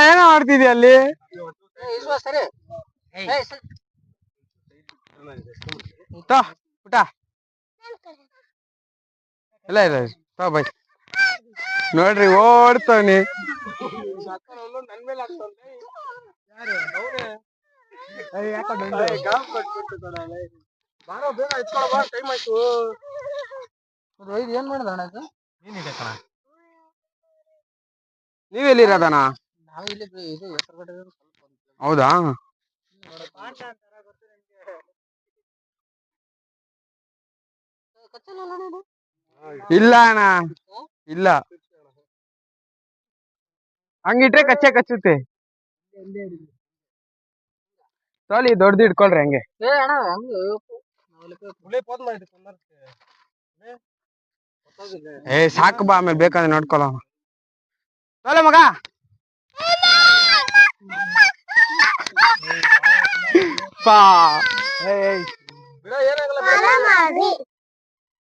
ಏನೋ ಮಾಡ್ತಿದ್ಯ ಅಲ್ಲಿ ಊಟ ಎಲ್ಲ ಇದೆ ಬೈ ನೋಡ್ರಿ ಓಡ್ತವನಿ ಏನ್ ಮಾಡಿದಣ ನೀವೆಲ್ಲಿರೋದಣ ಹೌದಾ ಇಲ್ಲ ಅಣ್ಣ ಇಲ್ಲ ಹಂಗಿಟ್ರೆ ಕಚ್ಚೆ ಕಚ್ಚುತ್ತೆ ಸಾಲಿ ದೊಡ್ಡದು ಇಟ್ಕೊಳ್ರಿ ಹಂಗೆ ಸಾಕು ಬಾ ಆಮೇಲೆ ಬೇಕಾದ್ರೆ ನೋಡ್ಕೊಳ ಮಗ ಪಾ